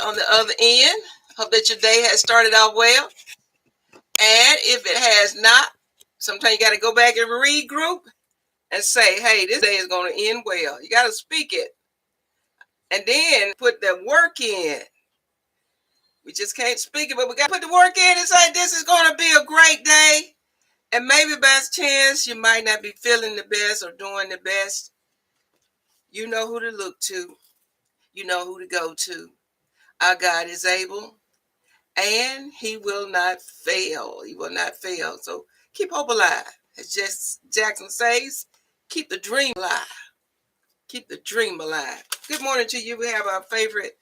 on the other end. Hope that your day has started out well. And if it has not, sometimes you got to go back and regroup and say, hey, this day is going to end well. You got to speak it. And then put the work in. We just can't speak it, but we got to put the work in and say, this is going to be a great day. And maybe by chance, you might not be feeling the best or doing the best. You know who to look to. You know who to go to. Our God is able, and he will not fail. He will not fail. So keep hope alive. As Jackson says, keep the dream alive. Keep the dream alive. Good morning to you. We have our favorite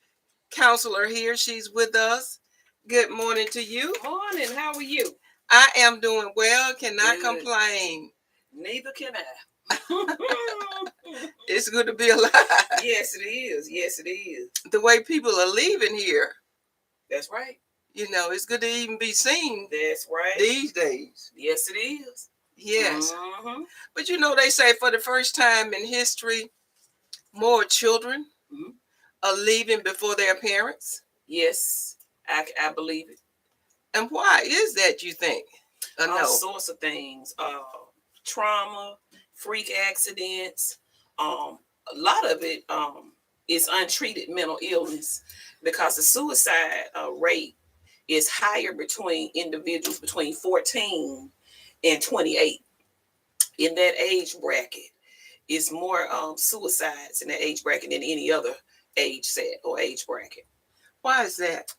counselor here. She's with us. Good morning to you. Morning. How are you? I am doing well. Cannot complain. Neither can I. It's good to be alive. Yes, it is. Yes, it is. The way people are leaving here. That's right. You know, it's good to even be seen. That's right. These days. Yes, it is. Yes. Mm-hmm. But you know, they say for the first time in history, more children are leaving before their parents. Yes, I believe it. And why is that, you think? All sorts of things. Trauma, freak accidents. A lot of it is untreated mental illness, because the suicide rate is higher between individuals between 14 and 28. In that age bracket, is more suicides in that age bracket than any other age set or age bracket. Why is that?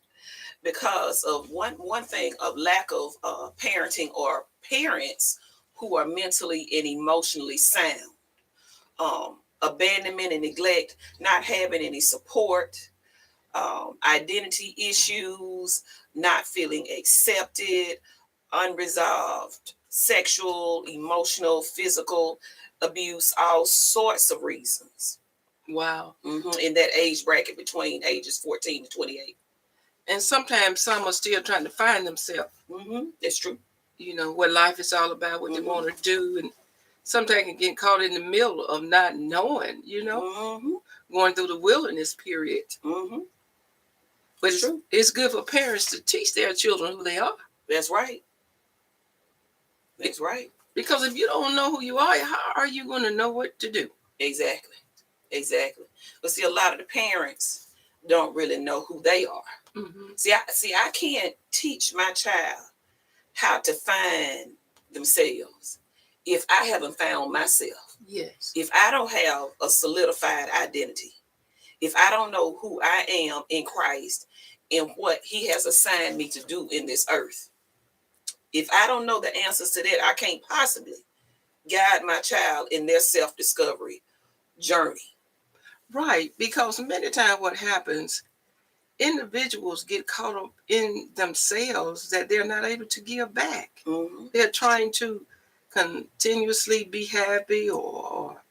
Because of one thing, of lack of parenting, or parents who are mentally and emotionally sound. Abandonment and neglect, not having any support, identity issues, not feeling accepted, unresolved sexual, emotional, physical abuse, all sorts of reasons. Wow. In that age bracket between ages 14 to 28. And sometimes some are still trying to find themselves. That's true. You know, what life is all about, what they want to do. And sometimes can get caught in the middle of not knowing, you know, going through the wilderness period. But it's good for parents to teach their children who they are. That's right. That's right. Because if you don't know who you are, how are you going to know what to do? Exactly. But see, a lot of the parents don't really know who they are. See, I can't teach my child how to find themselves if I haven't found myself. Yes. If I don't have a solidified identity, if I don't know who I am in Christ and what he has assigned me to do in this earth, if I don't know the answers to that, I can't possibly guide my child in their self-discovery journey. Right, because many times what happens, individuals get caught up in themselves that they're not able to give back. They're trying to continuously be happy or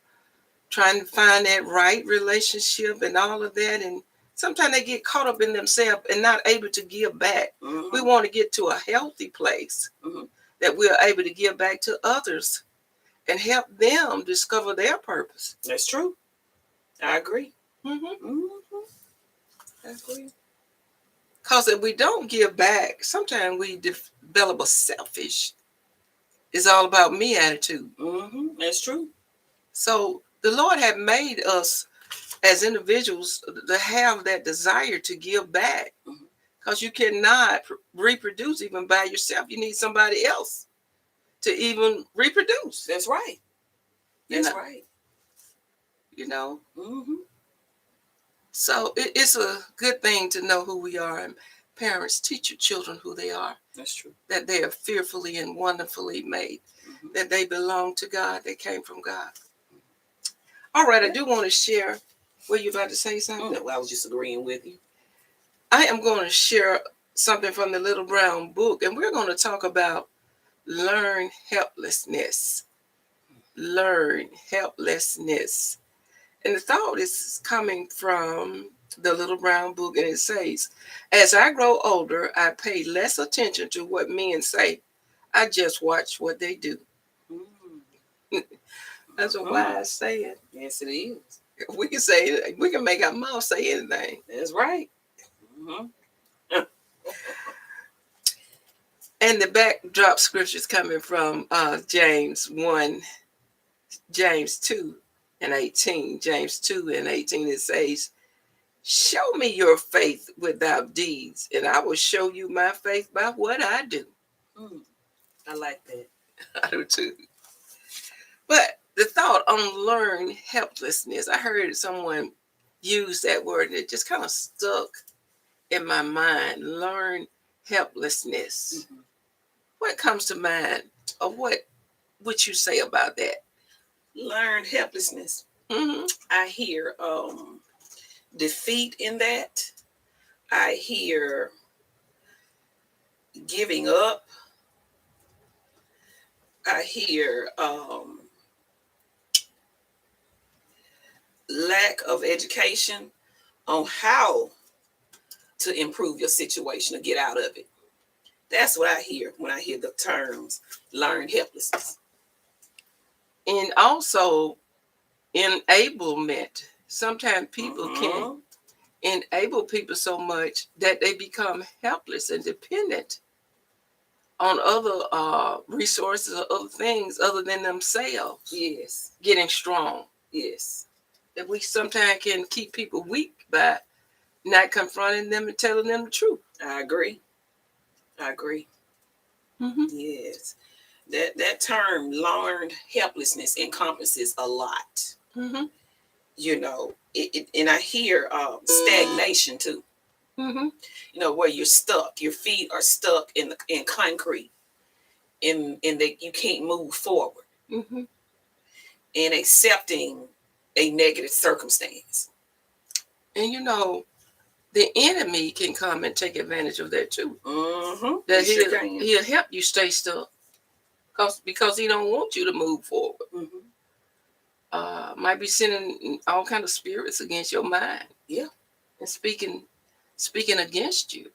trying to find that right relationship and all of that. And sometimes they get caught up in themselves and not able to give back. We want to get to a healthy place that we're able to give back to others and help them discover their purpose. That's true. I agree. I agree. Because if we don't give back, sometimes we develop a selfish, it's all about me attitude. That's true. So the Lord had made us as individuals to have that desire to give back. Because you cannot reproduce even by yourself. You need somebody else to even reproduce. That's right. That's right. You know? So it's a good thing to know who we are. And parents, teach your children who they are. That's true. That they are fearfully and wonderfully made. That they belong to God. They came from God. All right, I do want to share. Were you about to say something? No, I was just agreeing with you. I am going to share something from the Little Brown Book, and we're going to talk about learn helplessness. Learn helplessness. And the thought is coming from the Little Brown Book, and it says, as I grow older, I pay less attention to what men say. I just watch what they do. That's a wise saying. Yes, it is. We can say it. We can make our mouth say anything. That's right. And the backdrop scripture is coming from James 1, James 2 and 18. James 2 and 18, it says, show me your faith without deeds, and I will show you my faith by what I do. I like that. I do too. But the thought on learn helplessness, I heard someone use that word and it just kind of stuck in my mind. Learn helplessness. What comes to mind, or what would you say about that? Learned helplessness. I hear defeat in that. I hear giving up. I hear lack of education on how to improve your situation or get out of it. That's what I hear when I hear the terms learned helplessness. And also enablement. Sometimes people can enable people so much that they become helpless and dependent on other resources or other things other than themselves. Yes. Getting strong. Yes. That we sometimes can keep people weak by not confronting them and telling them the truth. I agree. Yes. That term learned helplessness encompasses a lot. You know, and I hear stagnation too. You know, where you're stuck, your feet are stuck in concrete, and that you can't move forward, and accepting a negative circumstance. And you know, the enemy can come and take advantage of that too. That he'll help you stay stuck, because he don't want you to move forward. Might be sending all kind of spirits against your mind. Yeah. And speaking against you.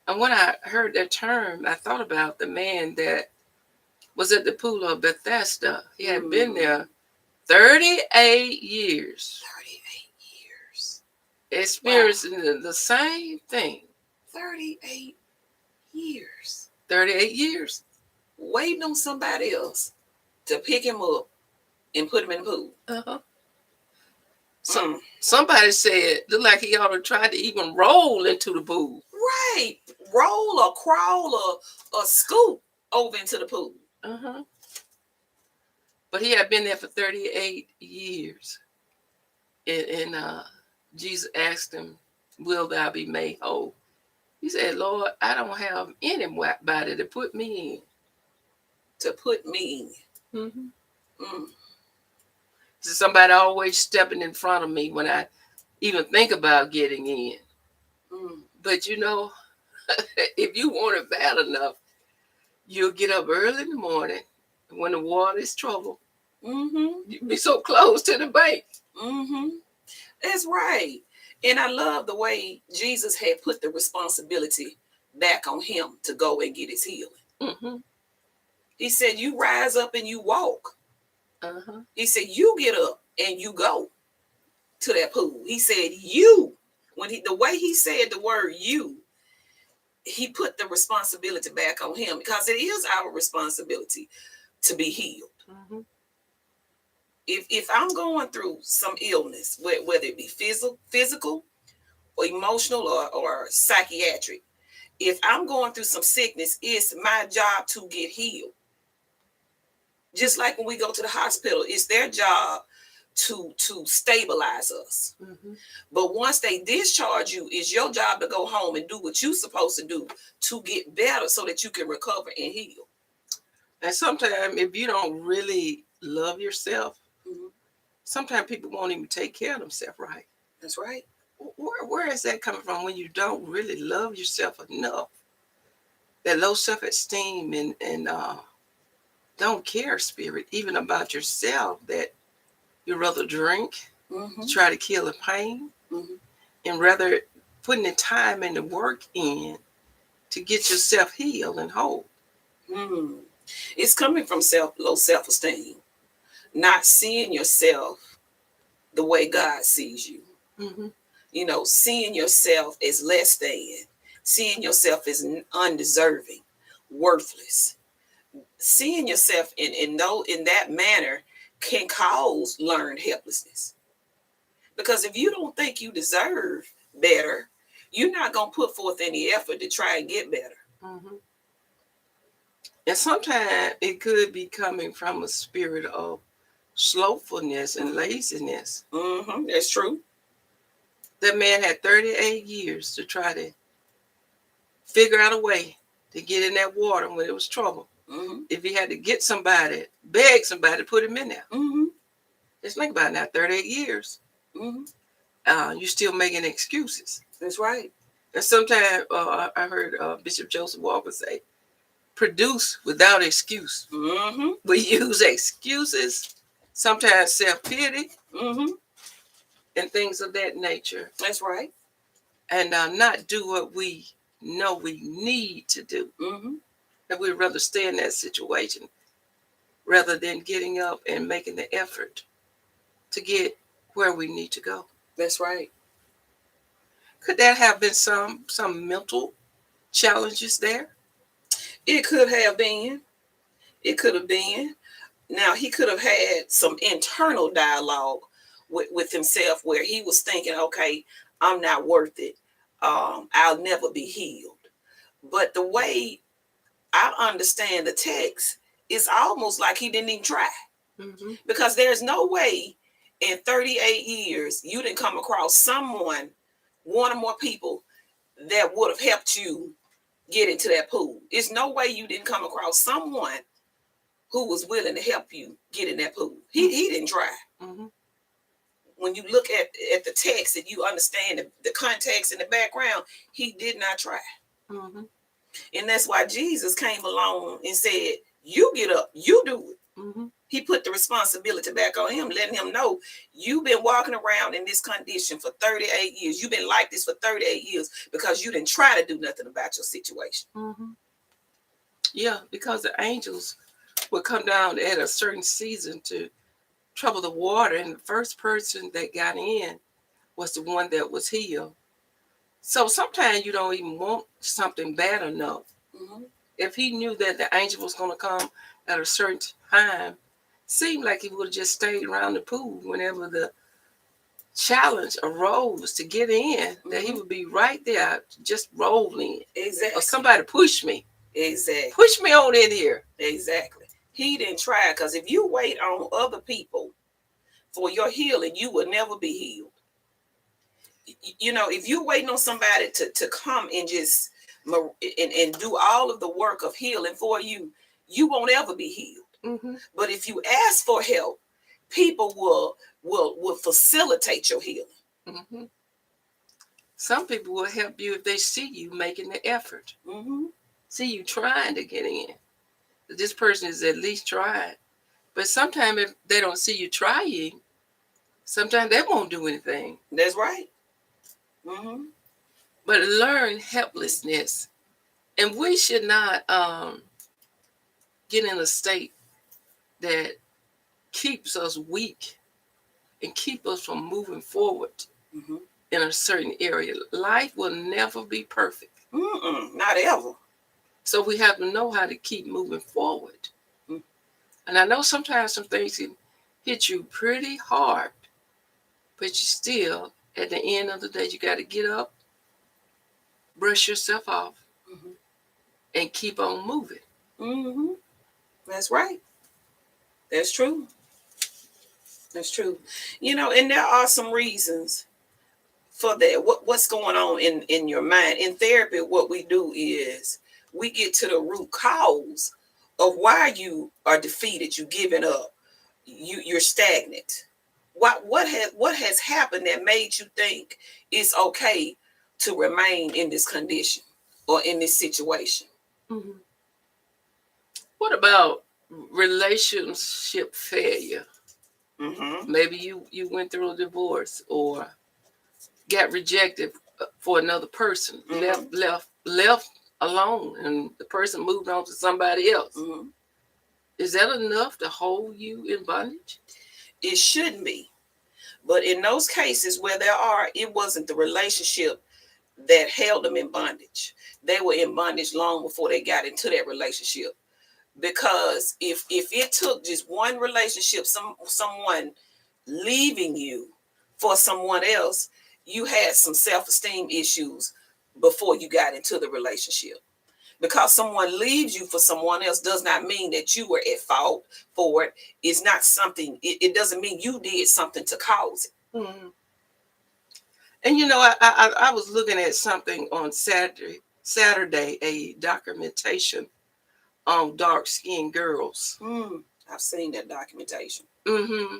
And when I heard that term, I thought about the man that was at the pool of Bethesda. He had been there 38 years. 38 years. Experiencing the same thing. 38 years. 38 years. Waiting on somebody else to pick him up and put him in the pool. So, somebody said, looked like he ought to try to even roll into the pool. Right. Roll or crawl or scoop over into the pool. But he had been there for 38 years. And Jesus asked him, will thou be made whole? He said, Lord, I don't have anybody to put me in. To put me in. So somebody always stepping in front of me when I even think about getting in. But you know, if you want it bad enough, you'll get up early in the morning when the water is troubled. You'll be so close to the bank. That's right. And I love the way Jesus had put the responsibility back on him to go and get his healing. He said, you rise up and you walk. He said, you get up and you go to that pool. He said, you. The way he said the word you, he put the responsibility back on him, because it is our responsibility to be healed. If I'm going through some illness, whether it be physical or emotional or psychiatric, if I'm going through some sickness, it's my job to get healed. Just like when we go to the hospital, it's their job to stabilize us. But once they discharge you, it's your job to go home and do what you're supposed to do to get better so that you can recover and heal. And sometimes if you don't really love yourself, sometimes people won't even take care of themselves right. That's right. Where is that coming from when you don't really love yourself enough? That low self-esteem and don't care spirit even about yourself, that you rather drink, try to kill the pain, and rather putting the time and the work in to get yourself healed and whole. It's coming from low self-esteem, not seeing yourself the way God sees you. seeing yourself as less than, seeing yourself as undeserving, worthless. Seeing yourself in that manner can cause learned helplessness. Because if you don't think you deserve better, you're not going to put forth any effort to try and get better. Mm-hmm. And sometimes it could be coming from a spirit of slowfulness and laziness. Mm-hmm. That's true. That man had 38 years to try to figure out a way to get in that water when it was trouble. Mm-hmm. If he had to get somebody, beg somebody to put him in there. Mm-hmm. Just think about it now, 38 years. Mm-hmm. You're still making excuses. That's right. And sometimes I heard Bishop Joseph Walker say, produce without excuse. Mm-hmm. We use excuses, sometimes self-pity, Mm-hmm. and things of that nature. That's right. And not do what we know we need to do. Mm-hmm. And we'd rather stay in that situation rather than getting up and making the effort to get where we need to go. That's right. Could that have been some mental challenges there? It could have been. It could have been. Now, he could have had some internal dialogue with himself where he was thinking, okay, I'm not worth it. I'll never be healed. But the way I understand the text, it's almost like he didn't even try. Mm-hmm. Because there's no way in 38 years you didn't come across someone, one or more people that would have helped you get into that pool. It's no way you didn't come across someone who was willing to help you get in that pool. He didn't try. Mm-hmm. When you look at the text and you understand the context and the background, he did not try. Mm-hmm. And that's why Jesus came along and said, you get up, you do it. Mm-hmm. He put the responsibility back on him, letting him know, you've been walking around in this condition for 38 years. You've been like this for 38 years because you didn't try to do nothing about your situation. Mm-hmm. Yeah, because the angels would come down at a certain season to trouble the water, and the first person that got in was the one that was healed. So sometimes you don't even want something bad enough. Mm-hmm. If he knew that the angel was going to come at a certain time, seemed like he would have just stayed around the pool whenever the challenge arose to get in, that he would be right there, just roll in. Exactly. Or somebody push me. Exactly. Push me on in here. Exactly. He didn't try, because if you wait on other people for your healing, you will never be healed. If you're waiting on somebody to come and just and do all of the work of healing for you, you won't ever be healed. Mm-hmm. But if you ask for help, people will facilitate your healing. Mm-hmm. Some people will help you if they see you making the effort. Mm-hmm. See you trying to get in. This person is at least trying. But sometimes if they don't see you trying, sometimes they won't do anything. That's right. Mm-hmm. But learn helplessness. And we should not get in a state that keeps us weak and keep us from moving forward in a certain area. Life will never be perfect. Not ever. So we have to know how to keep moving forward. And I know sometimes some things can hit you pretty hard, but you still, at the end of the day, you got to get up, brush yourself off, and keep on moving. That's right. That's true. That's true. And there are some reasons for that. What's going on in your mind? In therapy, what we do is we get to the root cause of why you are defeated, you giving up, you're stagnant. What has happened that made you think it's okay to remain in this condition or in this situation? Mm-hmm. What about relationship failure? Mm-hmm. Maybe you went through a divorce or got rejected for another person, left alone, and the person moved on to somebody else. Is that enough to hold you in bondage? It shouldn't be. But in those cases where it wasn't the relationship that held them in bondage. They were in bondage long before they got into that relationship. Because if it took just one relationship, someone leaving you for someone else, you had some self-esteem issues before you got into the relationship. Because someone leaves you for someone else does not mean that you were at fault for it. It's not something, it doesn't mean you did something to cause it. Mm-hmm. And I was looking at something on Saturday, a documentation on dark-skinned girls. I've seen that documentation. Mm-hmm.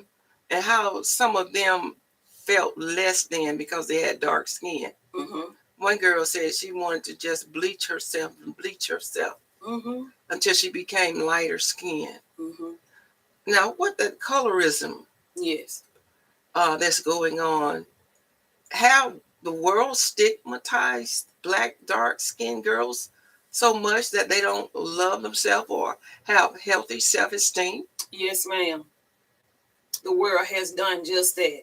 And how some of them felt less than because they had dark skin. Mm-hmm. One girl said she wanted to just bleach herself Mm-hmm. until she became lighter skinned. Mm-hmm. Now, what the colorism Yes. That's going on, how the world stigmatized black dark-skinned girls so much that they don't love themselves or have healthy self-esteem? Yes, ma'am. The world has done just that.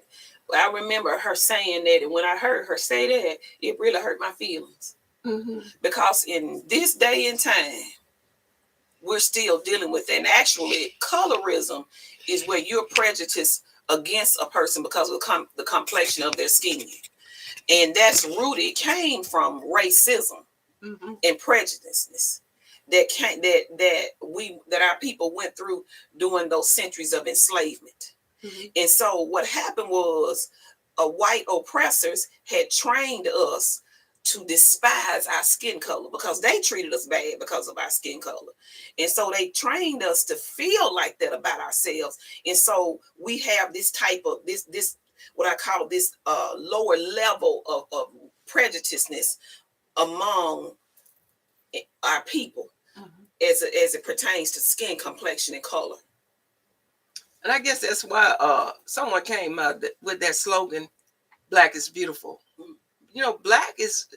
I remember her saying that, and when I heard her say that, it really hurt my feelings. Mm-hmm. Because in this day and time, we're still dealing with that. And actually, colorism is where you're prejudiced against a person because of the complexion of their skin. And that's rooted, it came from racism Mm-hmm. and prejudiceness that our people went through during those centuries of enslavement. Mm-hmm. And so what happened was white oppressors had trained us to despise our skin color because they treated us bad because of our skin color. And so they trained us to feel like that about ourselves. And so we have this type of this what I call this lower level of prejudiceness among our people. Mm-hmm. as it pertains to skin complexion and color. And I guess that's why someone came out with that slogan, "Black is beautiful." Mm-hmm. Black is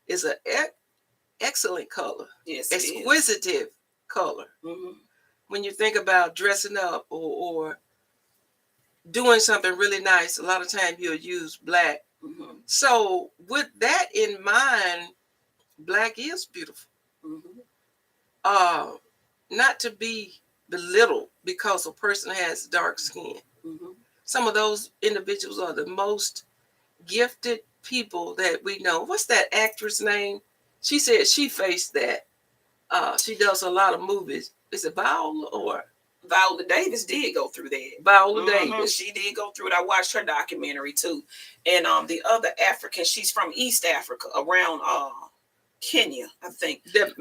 an excellent color. Yes, exquisitive color. Mm-hmm. When you think about dressing up or doing something really nice, a lot of times you'll use black. Mm-hmm. So with that in mind, black is beautiful. Mm-hmm. Not to be belittled because a person has dark skin. Mm-hmm. Some of those individuals are the most gifted people that we know. What's that actress name? She said she faced that. She does a lot of movies. Is it Viola or? Viola Davis did go through that. Viola Davis. She did go through it. I watched her documentary too. And the other African, she's from East Africa, around Kenya, I think. Got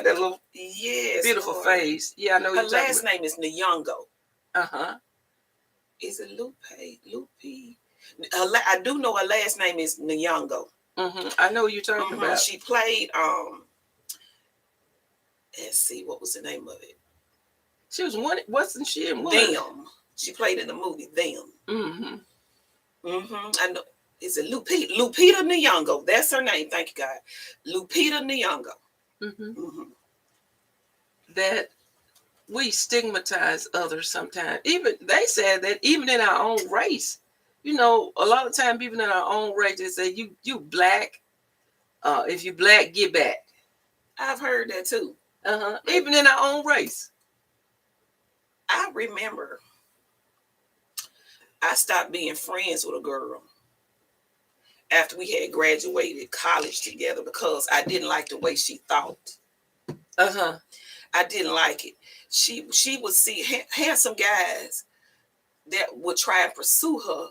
that little beautiful Lord. Face. Yeah, I know. Her last name is Nyong'o. Uh-huh. Is it Lupe? I do know her last name is Nyong'o. Mm-hmm. I know what you're talking about. She played let's see, what was the name of it? She was one. Wasn't she in one? Them. She played in the movie Them. Mm-hmm. Mm-hmm. I know. Is it Lupita Nyong'o? That's her name. Thank you, God. Lupita Nyong'o. Mm-hmm. Mm-hmm. That we stigmatize others sometimes. Even they said that even in our own race, a lot of times even in our own race, they say you black. If you black, get back. I've heard that too. Uh-huh. Even in our own race. I remember I stopped being friends with a girl after we had graduated college together because I didn't like the way she thought. Uh-huh. I didn't like it. She would see handsome guys that would try and pursue her,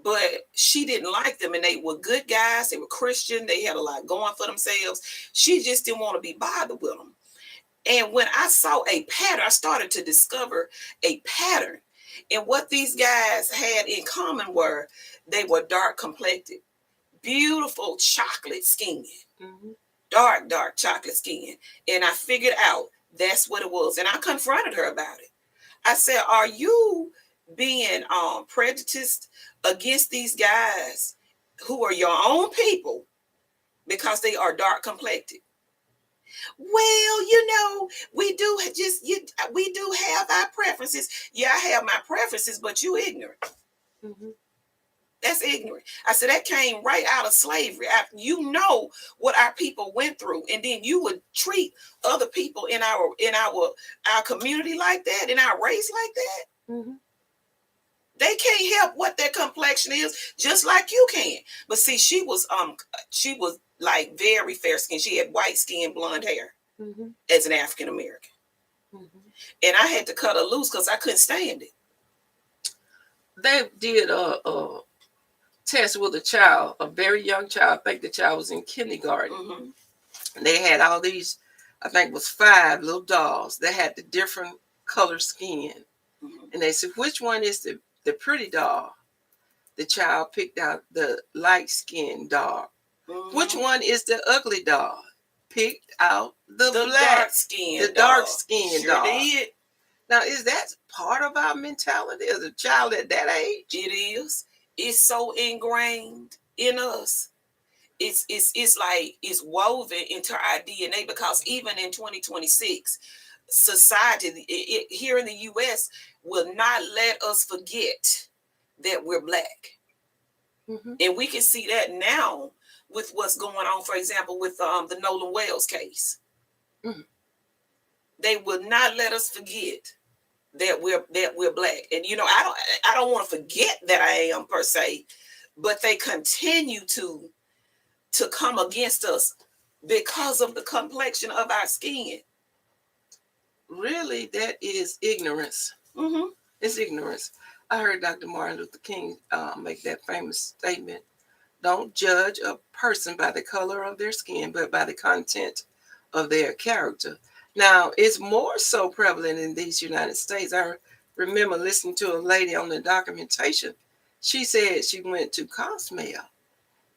but she didn't like them, and they were good guys. They were Christian. They had a lot going for themselves. She just didn't want to be bothered with them. And when I saw a pattern, I started to discover a pattern. And what these guys had in common were they were dark complected, beautiful chocolate skin, mm-hmm. dark chocolate skin. And I figured out that's what it was. And I confronted her about it. I said, are you being prejudiced against these guys who are your own people because they are dark complected? Well, we do have our preferences. Yeah, I have my preferences, but you ignorant. Mm-hmm. That's ignorant. I said that came right out of slavery. You know what our people went through, and then you would treat other people in our community like that, in our race like that. Mm-hmm. They can't help what their complexion is, just like you can. But see, she was like very fair skin. She had white skin, blonde hair, Mm-hmm. as an African American, Mm-hmm. and I had to cut her loose because I couldn't stand it. They did a test with a child, a very young child. I think the child was in kindergarten. Mm-hmm. And they had all these, I think it was 5 little dolls. They had the different color skin. Mm-hmm. And they said, which one is the pretty doll? The child picked out the light skinned doll. Mm-hmm. Which one is the ugly doll? Picked out the dark skin, the dark skin sure doll. did. Now, is that part of our mentality as a child at that age? It is. It's so ingrained in us. It's like it's woven into our DNA, because even in 2026, society here in the U.S. will not let us forget that we're Black. Mm-hmm. And we can see that now with what's going on, for example, with the Nolan Wells case. Mm-hmm. They will not let us forget that we're Black. And I don't want to forget that I am, per se, but they continue to come against us because of the complexion of our skin. Really, that is ignorance. Mm-hmm. It's ignorance. I heard Dr. Martin Luther King make that famous statement: don't judge a person by the color of their skin, but by the content of their character. Now, it's more so prevalent in these United States. I remember listening to a lady on the documentation. She said she went to Cosmere,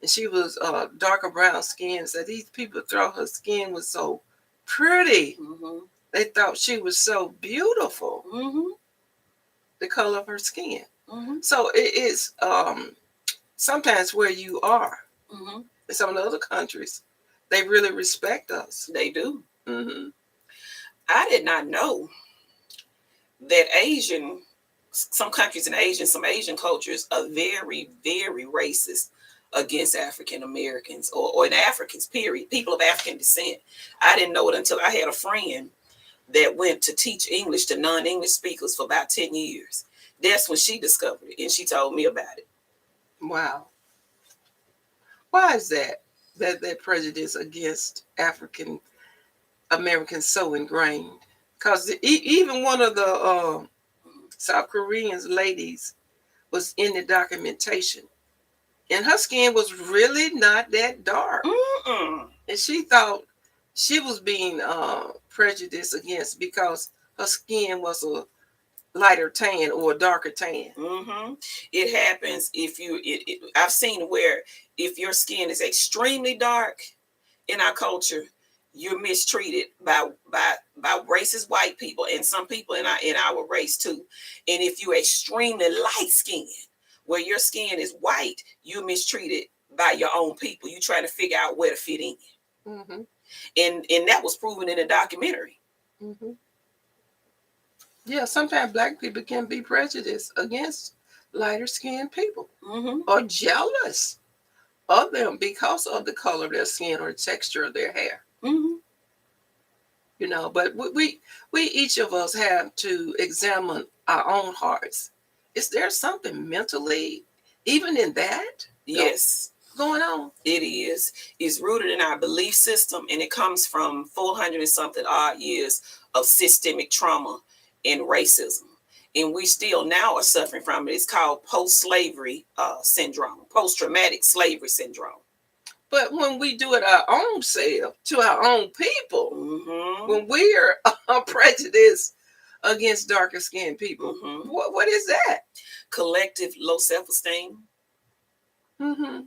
and she was darker brown skin. So these people thought her skin was so pretty. Mm-hmm. They thought she was so beautiful. Mm-hmm. The color of her skin. Mm-hmm. So it is sometimes where you are. Mm-hmm. In some of the other countries, they really respect us. They do. Mm-hmm. I did not know that some countries in Asia, some Asian cultures are very, very racist against African Americans or in Africans, period, people of African descent. I didn't know it until I had a friend that went to teach English to non-English speakers for about 10 years. That's when she discovered it, and she told me about it. Wow. Why is that prejudice against African Americans so ingrained? Because even one of the South Koreans ladies was in the documentation, and her skin was really not that dark. Mm-mm. And she thought she was being prejudiced against because her skin was a lighter tan or a darker tan. Mm-hmm. It happens if you. I've seen where if your skin is extremely dark in our culture, you're mistreated by racist white people and some people in our race too. And if you're extremely light skinned, where your skin is white, you're mistreated by your own people. You try to figure out where to fit in. Mm-hmm. And that was proven in a documentary. Mm-hmm. Yeah, sometimes Black people can be prejudiced against lighter skinned people, Mm-hmm. or jealous of them because of the color of their skin or the texture of their hair. Mm-hmm. But we each of us have to examine our own hearts. Is there something mentally, even in that, Yes, going on? it is. It's rooted in our belief system, and it comes from 400 and something odd years of systemic trauma and racism. And we still now are suffering from it. It's called post-slavery syndrome, post-traumatic slavery syndrome. But when we do it our own self, to our own people, Mm-hmm. when we're prejudiced against darker skinned people, Mm-hmm. what is that? Collective low self-esteem. Mm-hmm.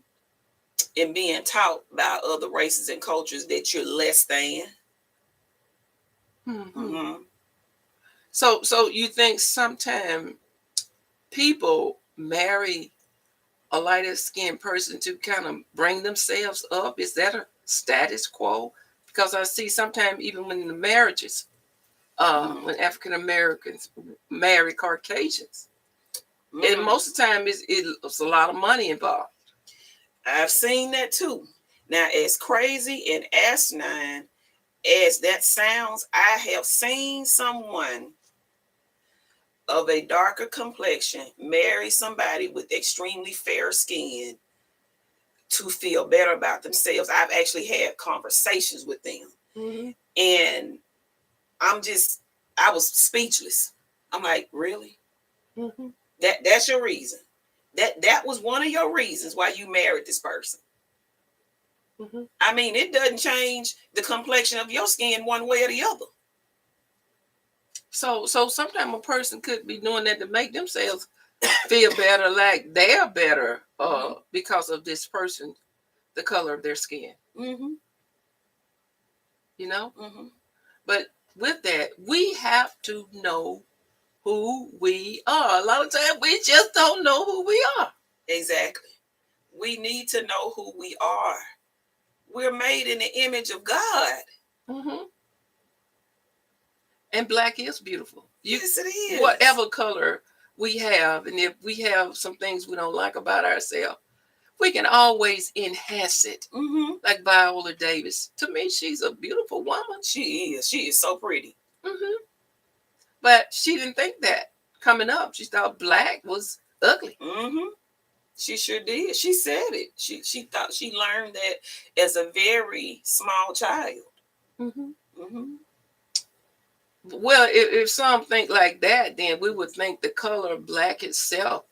And being taught by other races and cultures that you're less than. Mm-hmm. Mm-hmm. So you think sometimes people marry a lighter skinned person to kind of bring themselves up? Is that a status quo? Because I see sometimes even when the marriages, when African Americans marry Caucasians, And most of the time, it's a lot of money involved. I've seen that too. Now, as crazy and asinine as that sounds, I have seen someone of a darker complexion marry somebody with extremely fair skin to feel better about themselves. I've actually had conversations with them. Mm-hmm. And I was speechless. I'm like, really? Mm-hmm. That's your reason. That was one of your reasons why you married this person. Mm-hmm. I mean, it doesn't change the complexion of your skin one way or the other. So sometimes a person could be doing that to make themselves feel better, like they're better, because of this person, the color of their skin. Mm-hmm. You know. Mm-hmm. But with that, we have to know who we are. A lot of times, we just don't know who we are. Exactly. We need to know who we are. We're made in the image of God. Mm-hmm. And black is beautiful. Yes, it is. Whatever color we have, and if we have some things we don't like about ourselves, we can always enhance it. Mm-hmm. Like Viola Davis. To me, she's a beautiful woman. She is. She is so pretty. Mm-hmm. But she didn't think that coming up. She thought black was ugly. Mm-hmm. She sure did. She said it. She thought she learned that as a very small child. Mm-hmm. Mm-hmm. Well, if some think like that, then we would think the color of black itself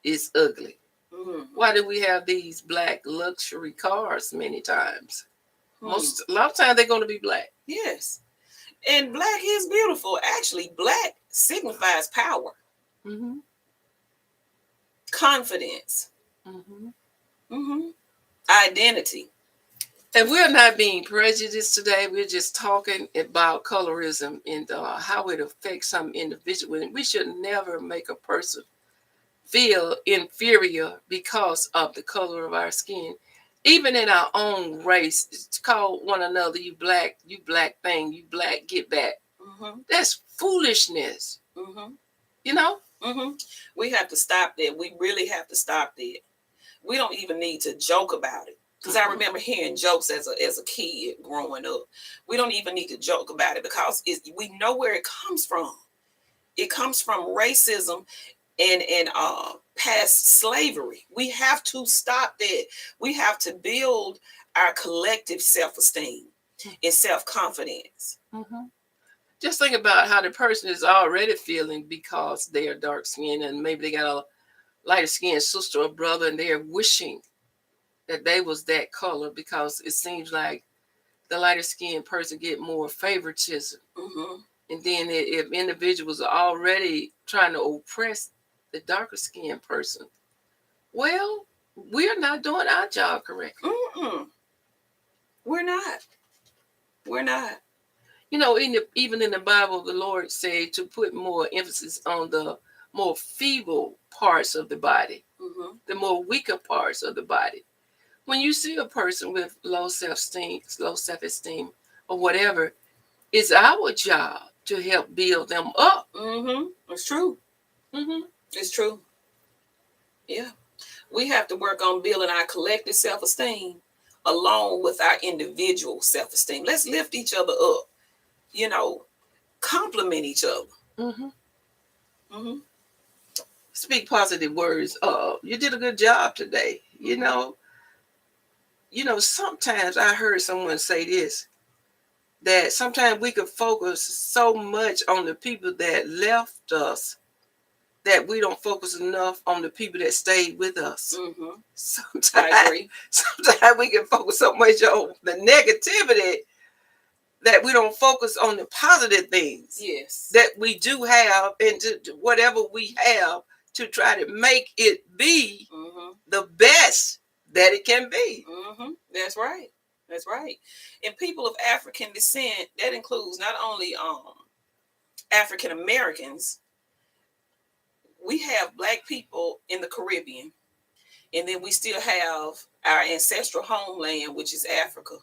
is ugly. Mm-hmm. Why do we have these black luxury cars many times? A lot of times they're going to be black. Yes. And black is beautiful. Actually, black signifies power, Mm-hmm. confidence, identity. And we're not being prejudiced today. We're just talking about colorism and how it affects some individual. And we should never make a person feel inferior because of the color of our skin. Even in our own race, to call one another, you black thing, you black, get back. Mm-hmm. That's foolishness. Mm-hmm. You know? Mm-hmm. We have to stop that. We really have to stop that. We don't even need to joke about it. Because I remember hearing jokes as a kid growing up. We don't even need to joke about it because we know where it comes from. It comes from racism and past slavery. We have to stop that. We have to build our collective self-esteem and self-confidence. Mm-hmm. Just think about how the person is already feeling because they are dark skinned and maybe they got a lighter skinned sister or brother and they're wishing that they was that color because it seems like the lighter skinned person get more favoritism. Mm-hmm. And then if individuals are already trying to oppress the darker skinned person, well, we're not doing our job correctly. Mm-mm. We're not. We're not. You know, even in the Bible, the Lord said to put more emphasis on the more feeble parts of the body, the more weaker parts of the body. When you see a person with low self-esteem, or whatever, it's our job to help build them up. It's true. It's true. Yeah. We have to work on building our collective self-esteem along with our individual self-esteem. Let's lift each other up. You know, compliment each other. Speak positive words. You did a good job today. You know, sometimes I heard someone say this, that sometimes we could focus so much on the people that left us that we don't focus enough on the people that stayed with us. Sometimes we can focus so much on the negativity that we don't focus on the positive things that we do have, and to whatever we have to try to make it be the best that it can be. That's right. That's right. And people of African descent, that includes not only African Americans. We have Black people in the Caribbean, and then we still have our ancestral homeland, which is Africa.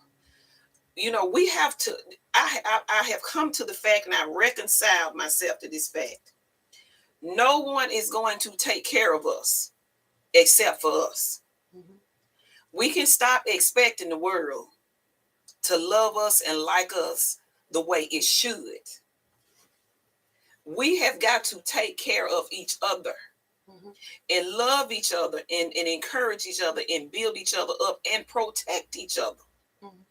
You know, we have to, I have come to the fact, and I reconciled myself to this fact. No one is going to take care of us except for us. Mhm. We can stop expecting the world to love us and like us the way it should. We have got to take care of each other Mhm. and love each other and encourage each other and build each other up and protect each other. Mhm.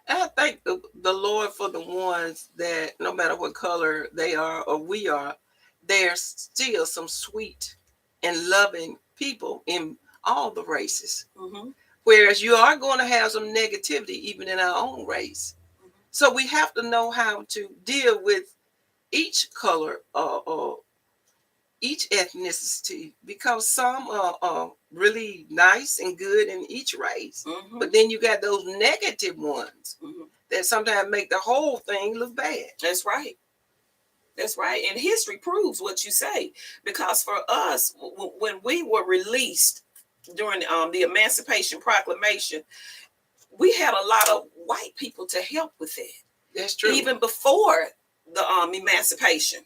And I thank the Lord for the ones that, no matter what color they are or we are, there's still some sweet and loving people in all the races. Mm-hmm. Whereas you are going to have some negativity even in our own race. So we have to know how to deal with each color or each ethnicity, because some are really nice and good in each race, Mm-hmm. but then you got those negative ones Mm-hmm. that sometimes make the whole thing look bad. That's right. That's right. And history proves what you say. Because for us, when we were released during the Emancipation Proclamation, we had a lot of white people to help with that. That's true. Even before the emancipation,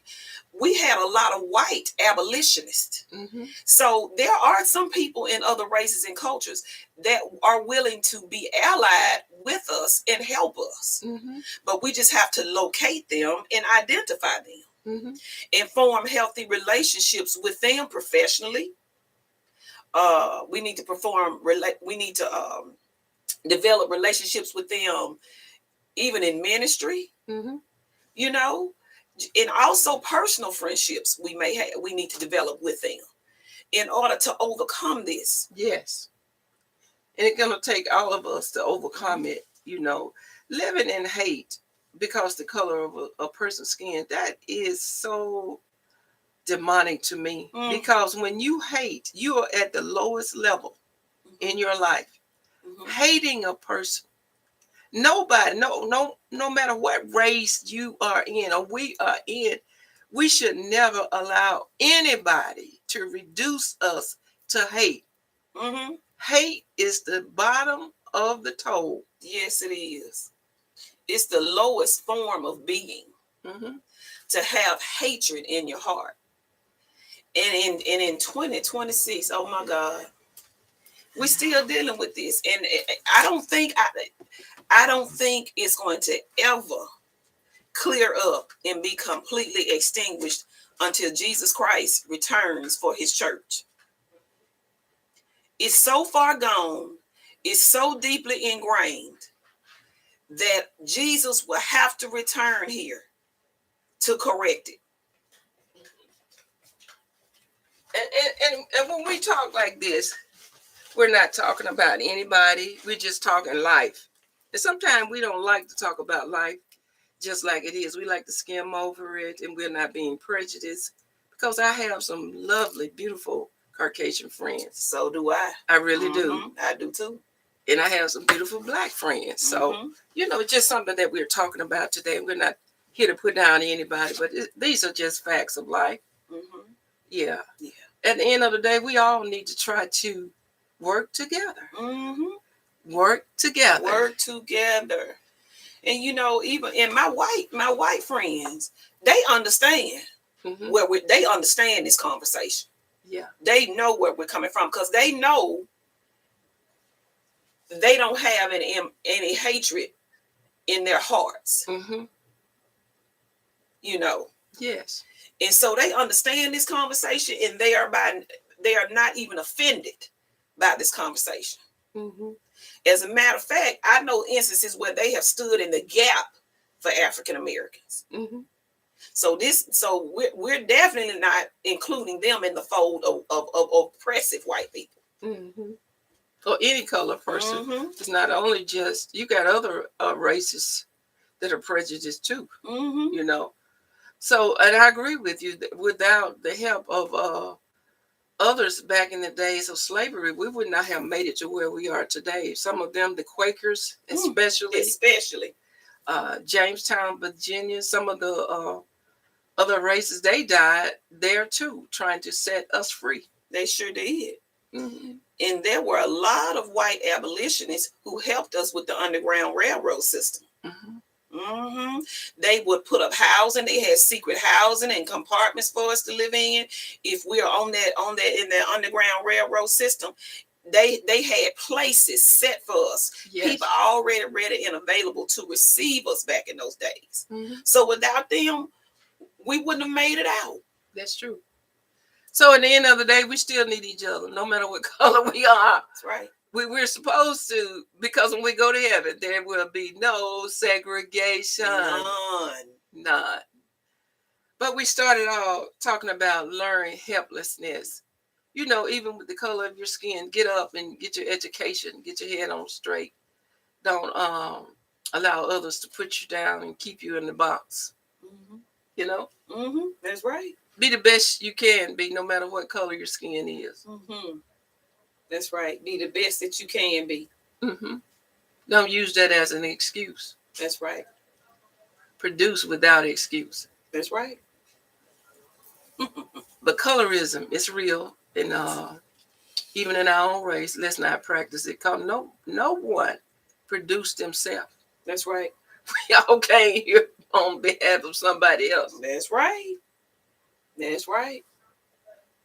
we had a lot of white abolitionists. Mm-hmm. So there are some people in other races and cultures that are willing to be allied with us and help us. Mm-hmm. But we just have to locate them and identify them. Mm-hmm. And form healthy relationships with them professionally. We need to develop relationships with them even in ministry. Mm-hmm. You know, and also personal friendships we need to develop with them in order to overcome this. Yes. And it's going to take all of us to overcome it, living in hate because the color of a person's skin, that is so demonic to me. Because when you hate, you are at the lowest level in your life. Hating a person, nobody, no matter what race you are in or we are in, we should never allow anybody to reduce us to hate. Mm-hmm. Hate is the bottom of the toll. Yes, it is. It's the lowest form of being. Mm-hmm. To have hatred in your heart. And in 2026, oh my God, we're still dealing with this. And I don't think it's going to ever clear up and be completely extinguished until Jesus Christ returns for his church. It's so far gone, it's so deeply ingrained that Jesus will have to return here to correct it. And when we talk like this, we're not talking about anybody. We're just talking life. And sometimes we don't like to talk about life just like it is. We like to skim over it, and we're not being prejudiced, because I have some lovely, beautiful Caucasian friends. So do I. I really do. I do too. And I have some beautiful Black friends. So, it's just something that we're talking about today. We're not here to put down anybody, but these are just facts of life. Yeah. At the end of the day, we all need to try to work together. Work together. Work together. And even in my white friends, they understand they understand this conversation. Yeah. They know where we're coming from, because they know they don't have any hatred in their hearts. Yes. And so they understand this conversation, and they are not even offended by this conversation. As a matter of fact, I know instances where they have stood in the gap for African Americans. So we're definitely not including them in the fold of oppressive white people. Or any color person. It's not only just, you got other races that are prejudiced too. So, and I agree with you that without the help of others back in the days of slavery, we would not have made it to where we are today. Some of them, the Quakers, especially Jamestown, Virginia, some of the other races, they died there too, trying to set us free. They sure did. And there were a lot of white abolitionists who helped us with the Underground Railroad system. Mm-hmm. They would put up housing. They had secret housing and compartments for us to live in. If we're on that in the underground railroad system, they had places set for us. Yes. People already ready and available to receive us back in those days. Mm-hmm. So without them, we wouldn't have made it out. That's true. So at the end of the day, we still need each other, no matter what color we are. That's right. We're supposed to, because when we go to heaven, there will be no segregation. None. But we started off talking about learning helplessness. You know, even with the color of your skin, get up and get your education, get your head on straight. Don't allow others to put you down and keep you in the box. Mm-hmm. You know? Mm-hmm. That's right. Be the best you can be, no matter what color your skin is. Mm-hmm. That's right. Be the best that you can be. Mm-hmm. Don't use that as an excuse. That's right. Produce without excuse. That's right. But colorism is real, and even in our own race, let's not practice it. Cause no one produced himself. That's right. We all came here on behalf of somebody else. That's right. That's right.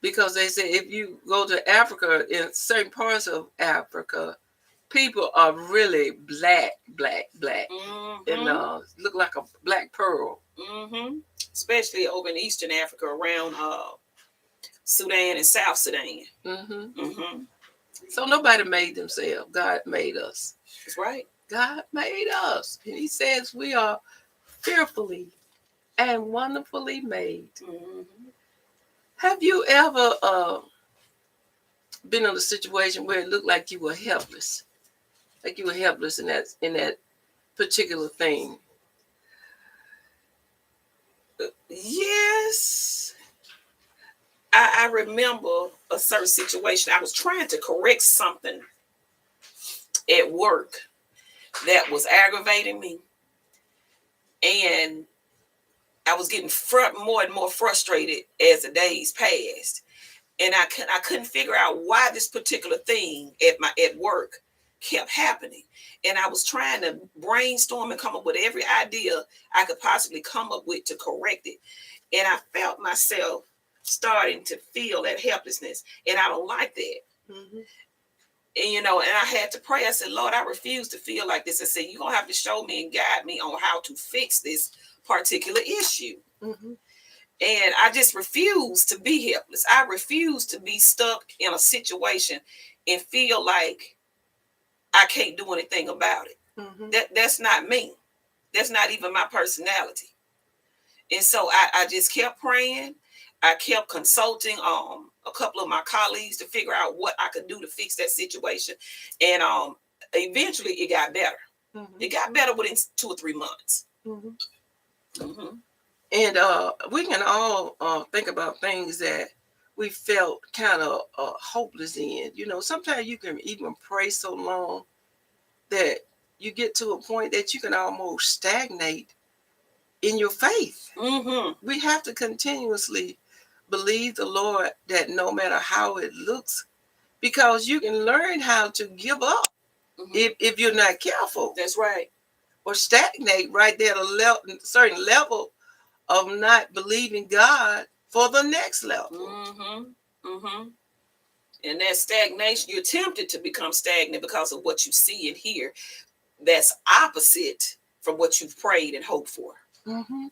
Because they say if you go to Africa, in certain parts of Africa, people are really black, Mm-hmm. and look like a black pearl. Mm-hmm. Especially over in Eastern Africa, around Sudan and South Sudan. Mm-hmm. Mm-hmm. So nobody made themselves. God made us. That's right. God made us, and He says we are fearfully and wonderfully made. Mm-hmm. Have you ever been in a situation where it looked like you were helpless? Like you were helpless in that particular thing? Yes. I remember a certain situation. I was trying to correct something at work that was aggravating me. And I was getting more and more frustrated as the days passed. And I couldn't figure out why this particular thing at work kept happening. And I was trying to brainstorm and come up with every idea I could possibly come up with to correct it. And I felt myself starting to feel that helplessness. And I don't like that. Mm-hmm. And, and I had to pray. I said, Lord, I refuse to feel like this. I said, you're going to have to show me and guide me on how to fix this particular issue. Mm-hmm. And I just refuse to be helpless. I refuse to be stuck in a situation and feel like I can't do anything about it. Mm-hmm. That's not me. That's not even my personality. And so I just kept praying. I kept consulting a couple of my colleagues to figure out what I could do to fix that situation. And eventually it got better. Mm-hmm. It got better within 2 or 3 months. Mm-hmm. Mm-hmm. And we can all think about things that we felt kind of hopeless in. Sometimes you can even pray so long that you get to a point that you can almost stagnate in your faith. Mm-hmm. We have to continuously believe the Lord that no matter how it looks, because you can learn how to give up if you're not careful. That's right. Or stagnate right there at a certain level of not believing God for the next level. Mm-hmm. Mm-hmm. And that stagnation, you're tempted to become stagnant because of what you see and hear. That's opposite from what you've prayed and hoped for. Mm-hmm.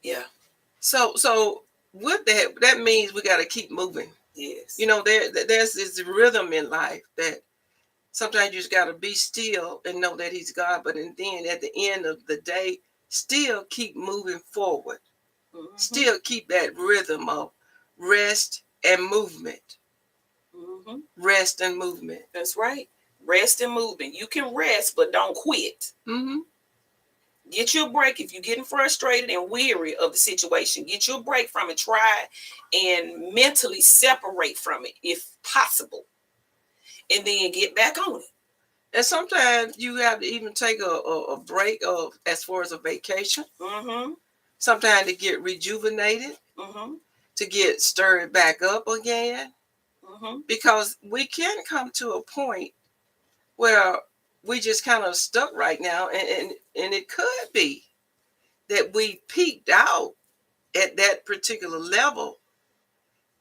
Yeah. So with that means we got to keep moving. Yes. There's this rhythm in life that sometimes you just got to be still and know that He's God. But then at the end of the day, still keep moving forward. Mm-hmm. Still keep that rhythm of rest and movement. Mm-hmm. Rest and movement. That's right. Rest and movement. You can rest, but don't quit. Mm-hmm. Get you a break if you're getting frustrated and weary of the situation. Get you a break from it. Try and mentally separate from it if possible. And then get back on it. And sometimes you have to even take a break as far as a vacation. Mm-hmm. Sometimes to get rejuvenated. Mm-hmm. To get stirred back up again. Mm-hmm. Because we can come to a point where we just kind of stuck right now, and it could be that we peaked out at that particular level.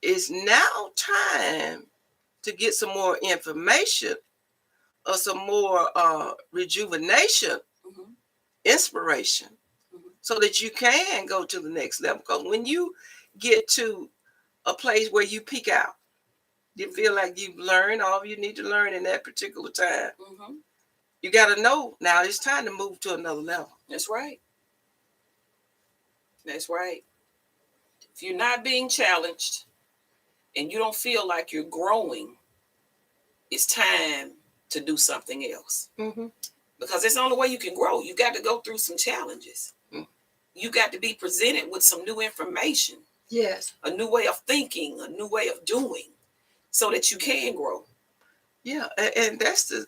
It's now time to get some more information or some more rejuvenation, Mhm. inspiration, Mhm. so that you can go to the next level. Because when you get to a place where you peak out, you feel like you've learned all you need to learn in that particular time. Mhm. You got to know now it's time to move to another level. That's right. That's right. If you're not being challenged and you don't feel like you're growing, it's time to do something else. Mm-hmm. Because it's the only way you can grow. You got to go through some challenges. Mm. You got to be presented with some new information, Yes. a new way of thinking, a new way of doing, so that you can grow. Yeah, and that's the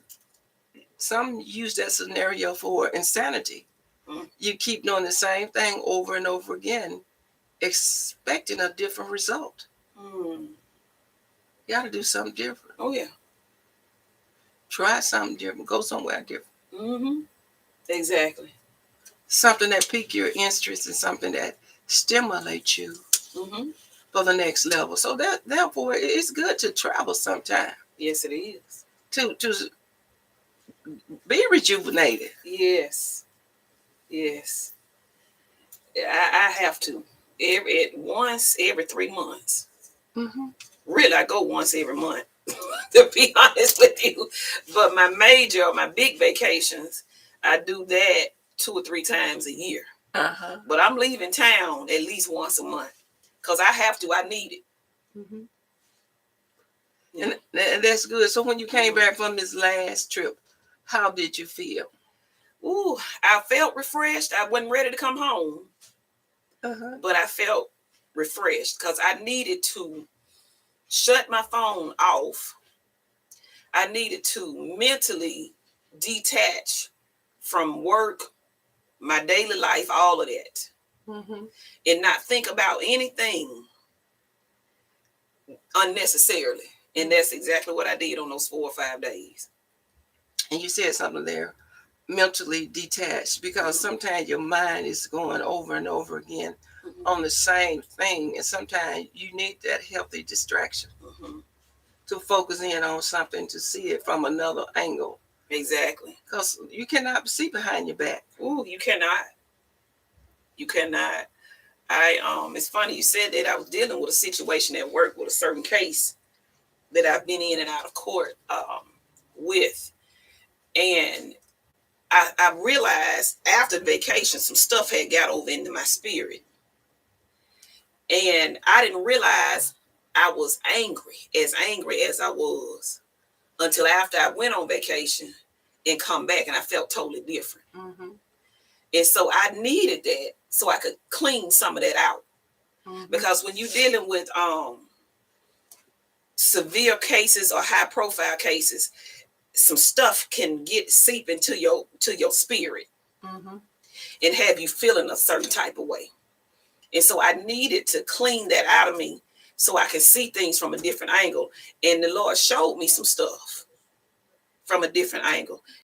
some use that scenario for insanity. Mm. You keep doing the same thing over and over again, expecting a different result. Mm. You got to do something different. Oh yeah. Try something different. Go somewhere different. Mm-hmm. Exactly. Something that piques your interest and something that stimulates you Mm-hmm. for the next level. So that therefore it's good to travel sometime Yes, it is. to be rejuvenated. Yes. Yes. I have to. Once every 3 months. Mm-hmm. Really, I go once every month, to be honest with you. But my big vacations, I do that 2 or 3 times a year. Uh-huh. But I'm leaving town at least once a month because I have to. I need it. Mm-hmm. Yeah. And that's good. So when you came Mhm. back from this last trip, how did you feel? Ooh, I felt refreshed. I wasn't ready to come home, Uh-huh. but I felt refreshed because I needed to shut my phone off. I needed to mentally detach from work, my daily life, all of that, Mm-hmm. and not think about anything unnecessarily. And that's exactly what I did on those 4 or 5 days. And you said something there, mentally detached, because Mm-hmm. sometimes your mind is going over and over again Mm-hmm. on the same thing, and sometimes you need that healthy distraction Mm-hmm. to focus in on something to see it from another angle, Exactly. because you cannot see behind your back. Ooh, you cannot. You cannot. It's funny you said that. I was dealing with a situation at work with a certain case that I've been in and out of court with, and I realized after vacation some stuff had got over into my spirit, and I didn't realize I was angry as I was, until after I went on vacation and come back, and I felt totally different. Mm-hmm. And so I needed that so I could clean some of that out. Mm-hmm. Because when you're dealing with severe cases or high profile cases, some stuff can seep into your spirit Mm-hmm. and have you feeling a certain type of way. And so I needed to clean that out of me so I can see things from a different angle. And the Lord showed me some stuff from a different angle.